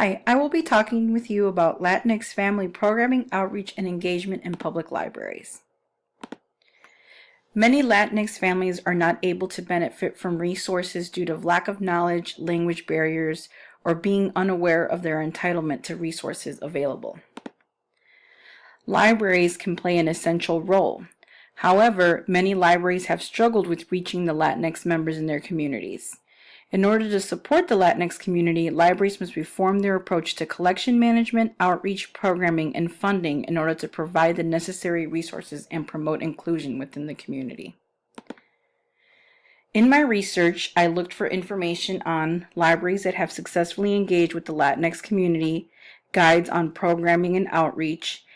Hi, I will be talking with you about Latinx family programming, outreach, and engagement in public libraries. Many Latinx families are not able to benefit from resources due to lack of knowledge, language barriers, or being unaware of their entitlement to resources available. Libraries can play an essential role. However, many libraries have struggled with reaching the Latinx members in their communities. In order to support the Latinx community, libraries must reform their approach to collection management, outreach programming, and funding in order to provide the necessary resources and promote inclusion within the community. In my research, I looked for information on libraries that have successfully engaged with the Latinx community, guides on programming and outreach,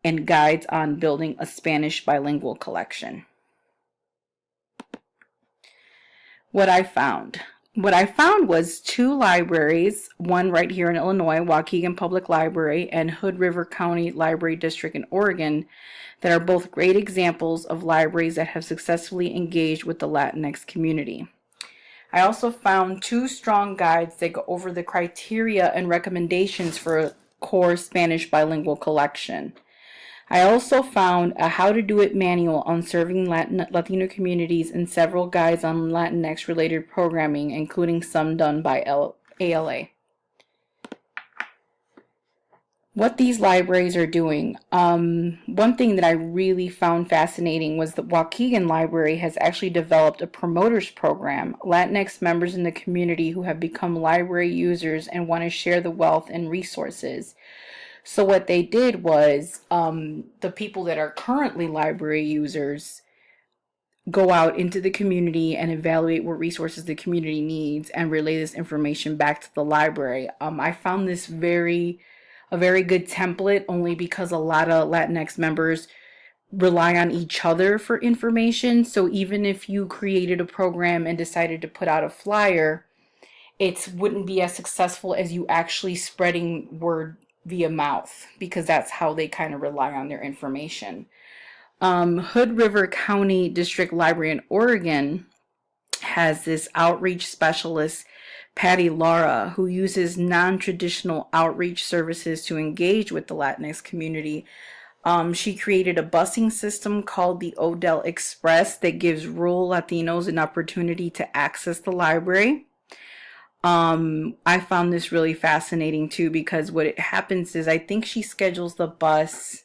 and guides on building a Spanish bilingual collection. What I found was two libraries, one right here in Illinois, Waukegan Public Library, and Hood River County Library District in Oregon, that are both great examples of libraries that have successfully engaged with the Latinx community. I also found two strong guides that go over the criteria and recommendations for a core Spanish bilingual collection. I also found a how to do it manual on serving Latino communities and several guides on Latinx related programming, including some done by ALA. What these libraries are doing. One thing that I really found fascinating was that Waukegan Library has actually developed a promoters program, Latinx members in the community who have become library users and want to share the wealth and resources. So what they did was the people that are currently library users go out into the community and evaluate what resources the community needs and relay this information back to the library. I found this a very good template only because a lot of Latinx members rely on each other for information. So even if you created a program and decided to put out a flyer, it wouldn't be as successful as you actually spreading word via mouth, because that's how they kind of rely on their information. Hood River County District Library in Oregon has this outreach specialist, Patty Lara, who uses non-traditional outreach services to engage with the Latinx community. She created a busing system called the Odell Express that gives rural Latinos an opportunity to access the library. I found this really fascinating too, because what happens is I think she schedules the bus.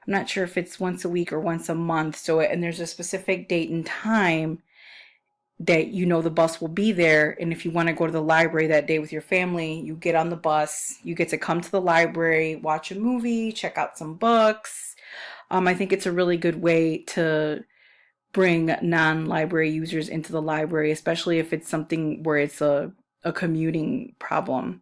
I'm not sure if it's once a week or once a month. And there's a specific date and time that the bus will be there. And if you want to go to the library that day with your family, you get on the bus, you get to come to the library, watch a movie, check out some books. I think it's a really good way to bring non-library users into the library, especially if it's something where it's a commuting problem.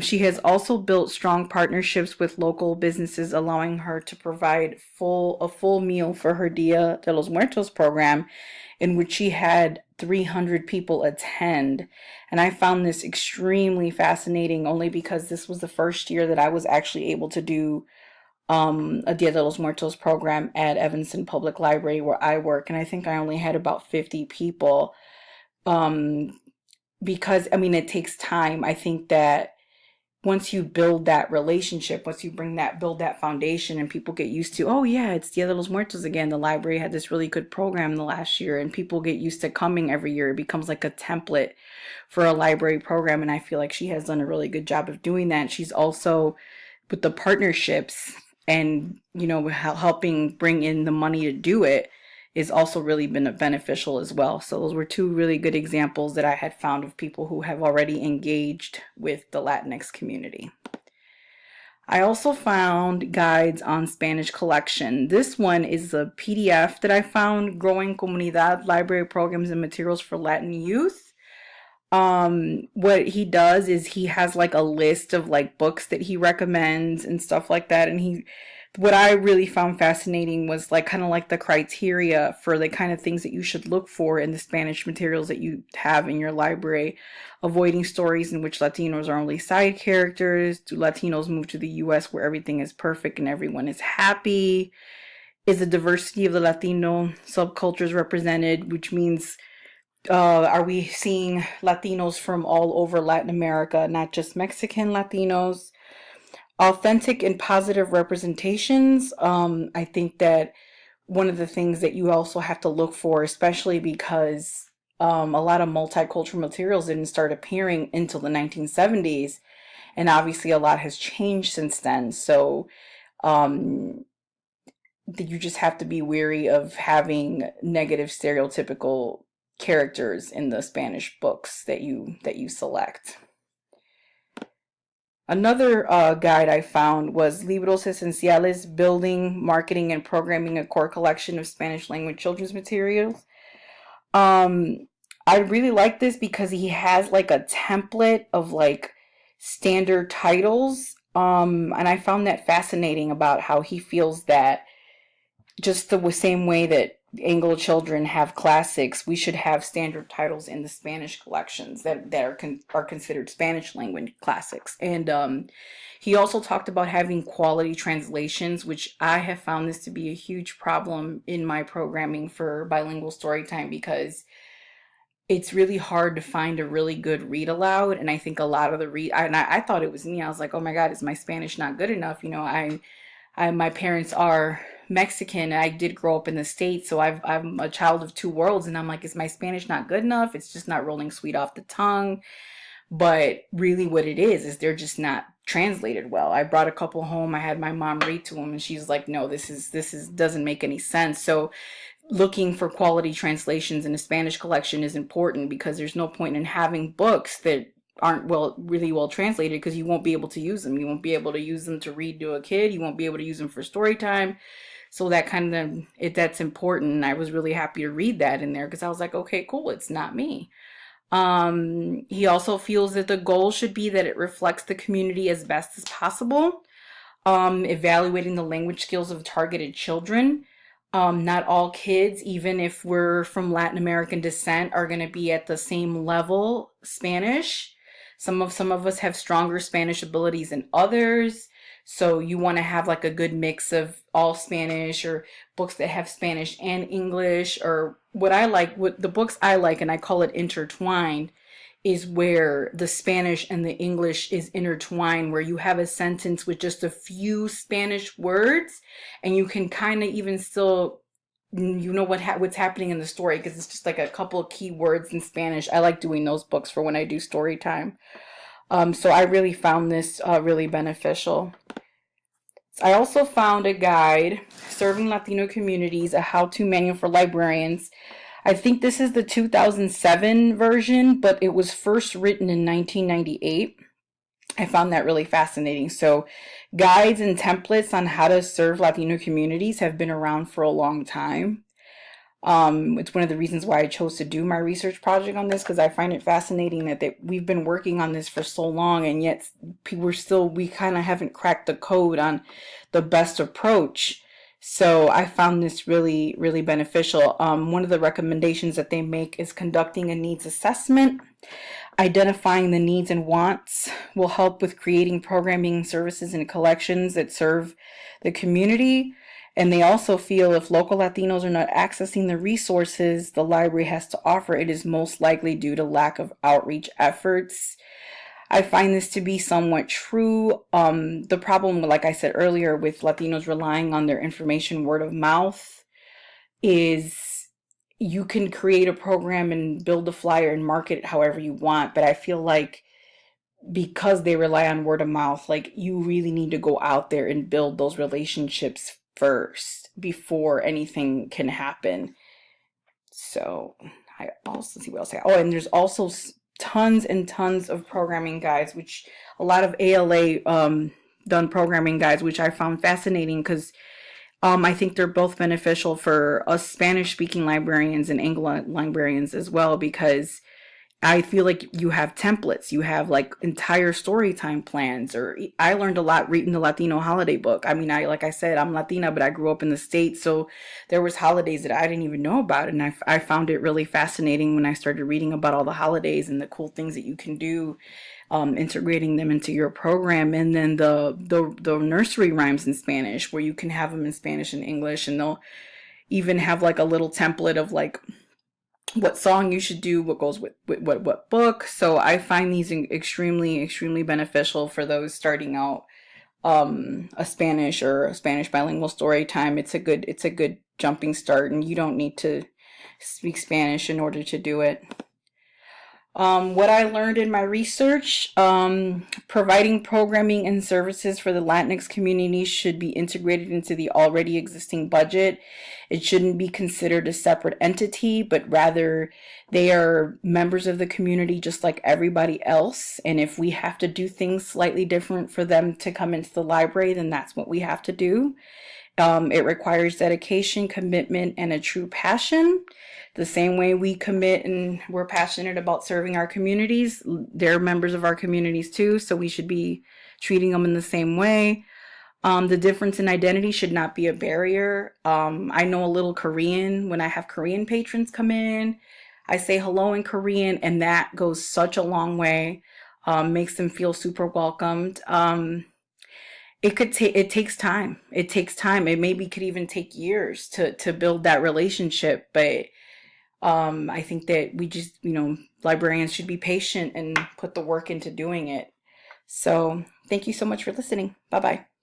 She has also built strong partnerships with local businesses, allowing her to provide a full meal for her Dia de los Muertos program, in which she had 300 people attend. And I found this extremely fascinating, only because this was the first year that I was actually able to do a Dia de los Muertos program at Evanston Public Library where I work. And I think I only had about 50 people. Because it takes time. I think that once you build that relationship, once you build that foundation, and people get used to, oh yeah, it's Dia de los Muertos again. The library had this really good program the last year, and people get used to coming every year. It becomes like a template for a library program, and I feel like she has done a really good job of doing that. She's also, with the partnerships and helping bring in the money to do it, is also really been beneficial as well. So those were two really good examples that I had found of people who have already engaged with the Latinx community. I also found guides on Spanish collection. This one is a PDF that I found, Growing Comunidad, Library Programs and Materials for Latin Youth. What he does is he has like a list of like books that he recommends and stuff like that. And what I really found fascinating was like kind of like the criteria for the kind of things that you should look for in the Spanish materials that you have in your library. Avoiding stories in which Latinos are only side characters. Do Latinos move to the U.S. where everything is perfect and everyone is happy? Is the diversity of the Latino subcultures represented, which means Are we seeing Latinos from all over Latin America, not just Mexican Latinos? Authentic and positive representations. I think that one of the things that you also have to look for, especially because a lot of multicultural materials didn't start appearing until the 1970s, and obviously a lot has changed since then. So um, you just have to be wary of having negative stereotypical characters in the Spanish books that you select. Another guide I found was Libros Esenciales, Building, Marketing, and Programming a Core Collection of Spanish Language Children's Materials. Um, I really like this because he has like a template of like standard titles. And I found that fascinating about how he feels that just the same way that Anglo children have classics, we should have standard titles in the Spanish collections that are considered Spanish language classics. And he also talked about having quality translations, which I have found this to be a huge problem in my programming for bilingual storytime because it's really hard to find a really good read aloud. And I think a lot of the I thought it was me. I was like, oh my God, is my Spanish not good enough? My parents are Mexican. I did grow up in the States, so I'm a child of two worlds. And I'm like, is my Spanish not good enough? It's just not rolling sweet off the tongue. But really, what it is they're just not translated well. I brought a couple home. I had my mom read to them, and she's like, no, this is doesn't make any sense. So looking for quality translations in a Spanish collection is important because there's no point in having books that aren't really well translated because you won't be able to use them. You won't be able to use them to read to a kid. You won't be able to use them for story time. So that's important. And I was really happy to read that in there because I was like, okay, cool, it's not me. He also feels that the goal should be that it reflects the community as best as possible. Evaluating the language skills of targeted children. Not all kids, even if we're from Latin American descent, are going to be at the same level Spanish. Some of us have stronger Spanish abilities than others. So you want to have like a good mix of all Spanish or books that have Spanish and English, or what the books I like, and I call it intertwined, is where the Spanish and the English is intertwined, where you have a sentence with just a few Spanish words and you can kind of even still what's happening in the story because it's just like a couple of key words in Spanish. I like doing those books for when I do story time. So I really found this really beneficial. I also found a guide, Serving Latino Communities, a how-to manual for librarians. I think this is the 2007 version, but it was first written in 1998. I found that really fascinating. So guides and templates on how to serve Latino communities have been around for a long time. It's one of the reasons why I chose to do my research project on this because I find it fascinating that we've been working on this for so long and yet we kind of haven't cracked the code on the best approach. So I found this really, really beneficial. One of the recommendations that they make is conducting a needs assessment. Identifying the needs and wants will help with creating programming services and collections that serve the community. And they also feel if local Latinos are not accessing the resources the library has to offer, it is most likely due to lack of outreach efforts. I find this to be somewhat true. The problem, like I said earlier, with Latinos relying on their information word of mouth is you can create a program and build a flyer and market it however you want. But I feel like because they rely on word of mouth, like you really need to go out there and build those relationships first before anything can happen. So I also see what else. Oh, and there's also tons and tons of programming guides, which a lot of ALA done programming guides, which I found fascinating because I think they're both beneficial for us Spanish speaking librarians and Anglo librarians as well because I feel like you have templates, you have like entire story time plans, or I learned a lot reading the Latino holiday book. I mean, like I said, I'm Latina, but I grew up in the States. So there was holidays that I didn't even know about. And I found it really fascinating when I started reading about all the holidays and the cool things that you can do, integrating them into your program. And then the nursery rhymes in Spanish, where you can have them in Spanish and English, and they'll even have like a little template of like what song you should do, what goes with what book. So I find these extremely beneficial for those starting out a Spanish or a Spanish bilingual story time. It's a good jumping start, and you don't need to speak Spanish in order to do it. What I learned in my research, providing programming and services for the Latinx community should be integrated into the already existing budget. It shouldn't be considered a separate entity, but rather they are members of the community just like everybody else. And if we have to do things slightly different for them to come into the library, then that's what we have to do. It requires dedication, commitment, and a true passion. The same way we commit and we're passionate about serving our communities, they're members of our communities too, so we should be treating them in the same way. The difference in identity should not be a barrier. I know a little Korean. When I have Korean patrons come in, I say hello in Korean, and that goes such a long way. Makes them feel super welcomed. It takes time. It takes time. It maybe could even take years to build that relationship, but I think that we just, librarians should be patient and put the work into doing it. So thank you so much for listening. Bye bye.